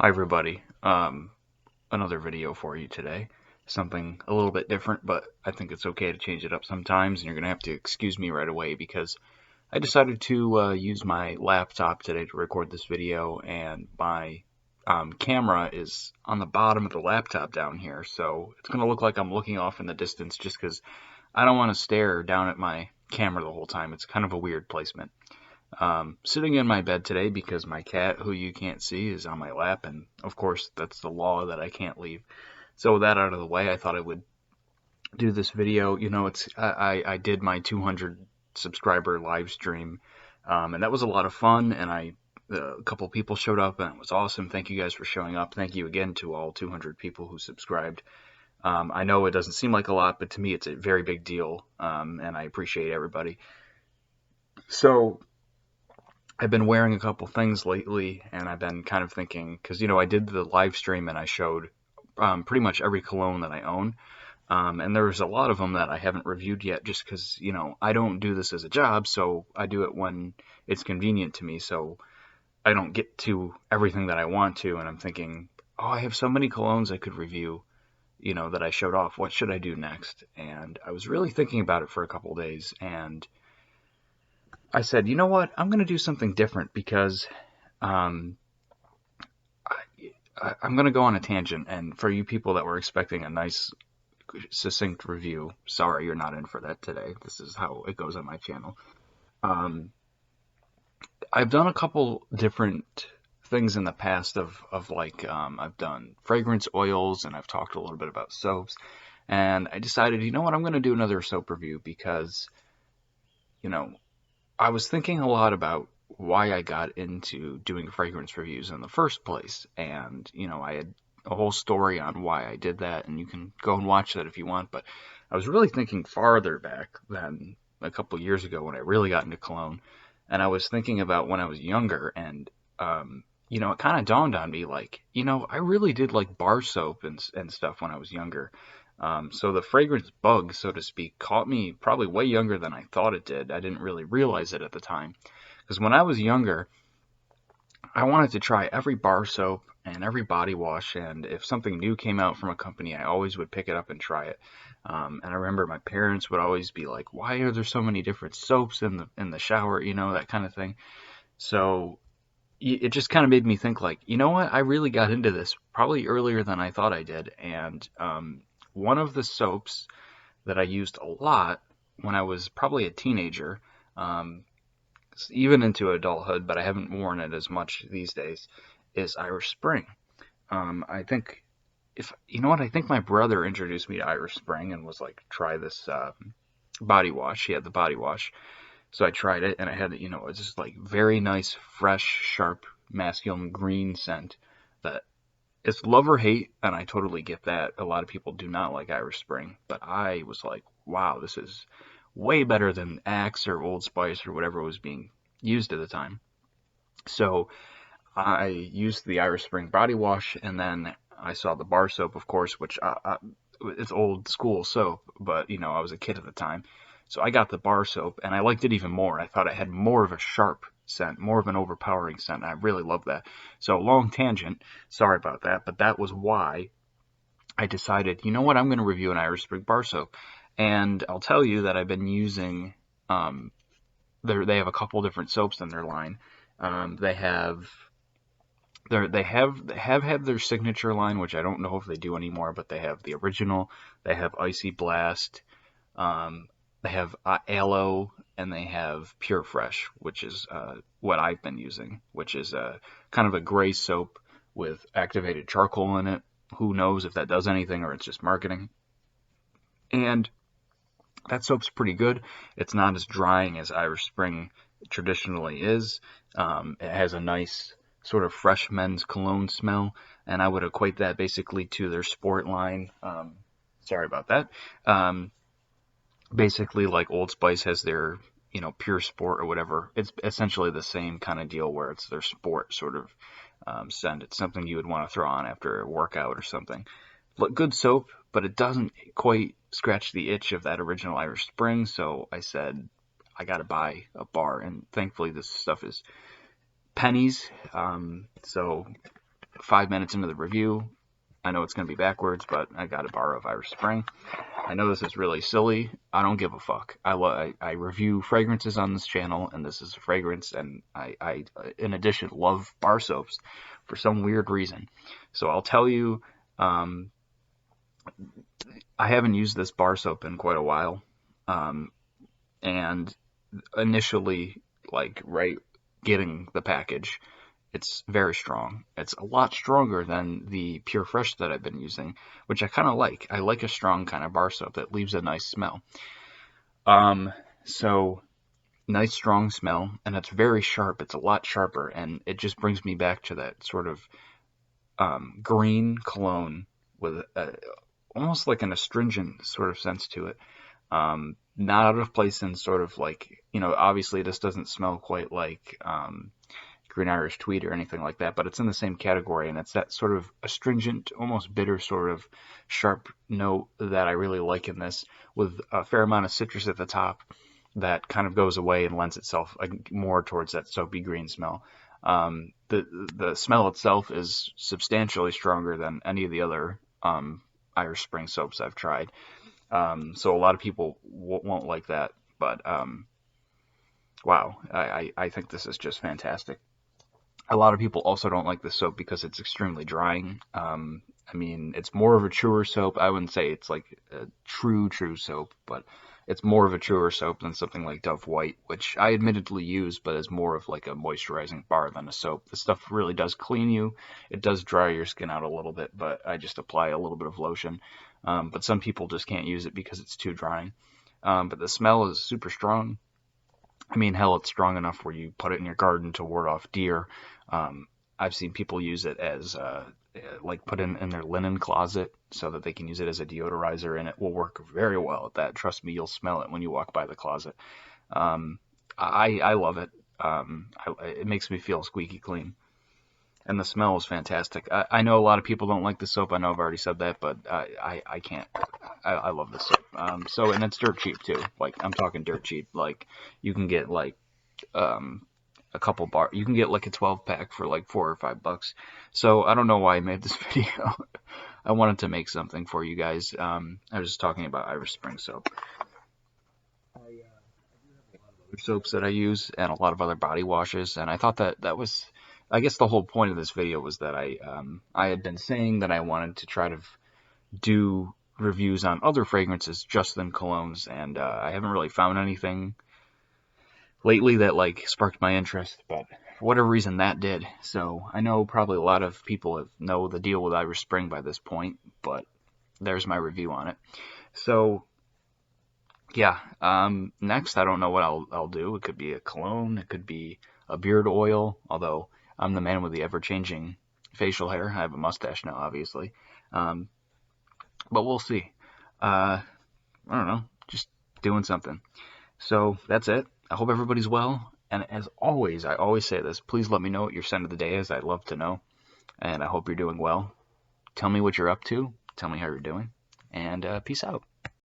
Hi everybody. Another video for you today. Something a little bit different, but I think it's okay to change it up sometimes, and you're gonna have to excuse me right away because I decided to use my laptop today to record this video, and my camera is on the bottom of the laptop down here, so it's gonna look like I'm looking off in the distance just because I don't want to stare down at my camera the whole time. It's kind of a weird placement. Sitting in my bed today because my cat, who you can't see, is on my lap, and of course, that's the law that I can't leave. So, with that out of the way, I thought I would do this video. You know, I did my 200 subscriber live stream, and that was a lot of fun, and a couple people showed up, and it was awesome. Thank you guys for showing up. Thank you again to all 200 people who subscribed. I know it doesn't seem like a lot, but to me, it's a very big deal, and I appreciate everybody. So, I've been wearing a couple things lately, and I've been kind of thinking, because, I did the live stream and I showed pretty much every cologne that I own. And there's a lot of them that I haven't reviewed yet just because, I don't do this as a job, so I do it when it's convenient to me. So I don't get to everything that I want to, and I'm thinking, oh, I have so many colognes I could review, that I showed off. What should I do next? And I was really thinking about it for a couple days, and I said, you know what? I'm going to do something different because um, I'm going to go on a tangent. And for you people that were expecting a nice, succinct review, sorry, you're not in for that today. This is how it goes on my channel. Um, I've done a couple different things in the past of like, I've done fragrance oils and I've talked a little bit about soaps. And I decided, you know what? I'm going to do another soap review because, you know, I was thinking a lot about why I got into doing fragrance reviews in the first place. And, I had a whole story on why I did that, and you can go and watch that if you want. But I was really thinking farther back than a couple years ago when I really got into cologne. And I was thinking about when I was younger, and, it kind of dawned on me like, I really did like bar soap and stuff when I was younger. So the fragrance bug, so to speak, caught me probably way younger than I thought it did. I didn't really realize it at the time. Because when I was younger, I wanted to try every bar soap and every body wash, and if something new came out from a company, I always would pick it up and try it. And I remember my parents would always be like, "Why are there so many different soaps in the shower?" That kind of thing. So it just kind of made me think, like, you know what? I really got into this probably earlier than I thought I did, and one of the soaps that I used a lot when I was probably a teenager, um, even into adulthood, but I haven't worn it as much these days, is Irish Spring. I think if you know what, I think my brother introduced me to Irish Spring and was like, try this body wash. He had the body wash, so I tried it and I had it's just like very nice, fresh, sharp, masculine green scent that it's love or hate, and I totally get that. A lot of people do not like Irish Spring, but I was like, wow, this is way better than Axe or Old Spice or whatever was being used at the time. So I used the Irish Spring body wash, and then I saw the bar soap, of course, which it's old school soap, but I was a kid at the time. So I got the bar soap, and I liked it even more. I thought it had more of a sharp scent, more of an overpowering scent. I really love that. So long tangent, sorry about that, but that was why I decided, you know what, I'm going to review an Irish Spring bar soap. And I'll tell you that I've been using, they have a couple different soaps in their line. They have they have had their signature line, which I don't know if they do anymore, but they have the original, they have Icy Blast, um, they have Aloe, and they have Pure Fresh, which is what I've been using, which is kind of a gray soap with activated charcoal in it. Who knows if that does anything or it's just marketing. And that soap's pretty good. It's not as drying as Irish Spring traditionally is. It has a nice sort of fresh men's cologne smell, and I would equate that basically to their sport line. Sorry about that. Um, Basically, like Old Spice has their, pure sport or whatever. It's essentially the same kind of deal where it's their sport sort of scent. It's something you would want to throw on after a workout or something. Good soap, but it doesn't quite scratch the itch of that original Irish Spring. So I said, I gotta buy a bar, and thankfully this stuff is pennies. So 5 minutes into the review. I know it's going to be backwards, but I got a bar of Irish Spring. I know this is really silly. I don't give a fuck. I review fragrances on this channel, and this is a fragrance, and I in addition, love bar soaps for some weird reason. So I'll tell you, I haven't used this bar soap in quite a while. And initially, like, right getting the package, it's very strong. It's a lot stronger than the Pure Fresh that I've been using, which I kind of like. I like a strong kind of bar soap that leaves a nice smell. So nice strong smell, and it's very sharp. It's a lot sharper, and it just brings me back to that sort of green cologne with almost like an astringent sort of sense to it. Not out of place in sort of like, obviously this doesn't smell quite like Green Irish Tweed or anything like that, but it's in the same category, and it's that sort of astringent, almost bitter sort of sharp note that I really like in this, with a fair amount of citrus at the top that kind of goes away and lends itself more towards that soapy green smell. The smell itself is substantially stronger than any of the other Irish Spring soaps I've tried. So a lot of people won't like that, but wow, I think this is just fantastic. A lot of people also don't like this soap because it's extremely drying. I mean, it's more of a truer soap. I wouldn't say it's like a true soap, but it's more of a truer soap than something like Dove White, which I admittedly use, but is more of like a moisturizing bar than a soap. This stuff really does clean you. It does dry your skin out a little bit, but I just apply a little bit of lotion. But some people just can't use it because it's too drying. But the smell is super strong. I mean, hell, it's strong enough where you put it in your garden to ward off deer. I've seen people use it as like put in their linen closet so that they can use it as a deodorizer, and it will work very well at that. Trust me, you'll smell it when you walk by the closet. I love it. It makes me feel squeaky clean, and the smell is fantastic. I know a lot of people don't like the soap. I know I've already said that, but I can't. I love this soap. And it's dirt cheap too. Like, I'm talking dirt cheap. Like, you can get like a couple bar. You can get like a 12-pack for like $4 or $5. So I don't know why I made this video. I wanted to make something for you guys. I was just talking about Irish Spring soap. I do have a lot of other soaps that I use, and a lot of other body washes, and I thought that was, I guess the whole point of this video was that I had been saying that I wanted to try to do reviews on other fragrances just than colognes, and I haven't really found anything lately that like sparked my interest, but for whatever reason that did. So I know probably a lot of people know the deal with Irish Spring by this point, but there's my review on it. So yeah, next I don't know what I'll do. It could be a cologne, it could be a beard oil, although I'm the man with the ever-changing facial hair. I have a mustache now, obviously. But we'll see. I don't know, just doing something. So that's it. I hope everybody's well. And as always, I always say this, please let me know what your scent of the day is. I'd love to know. And I hope you're doing well. Tell me what you're up to. Tell me how you're doing. And peace out.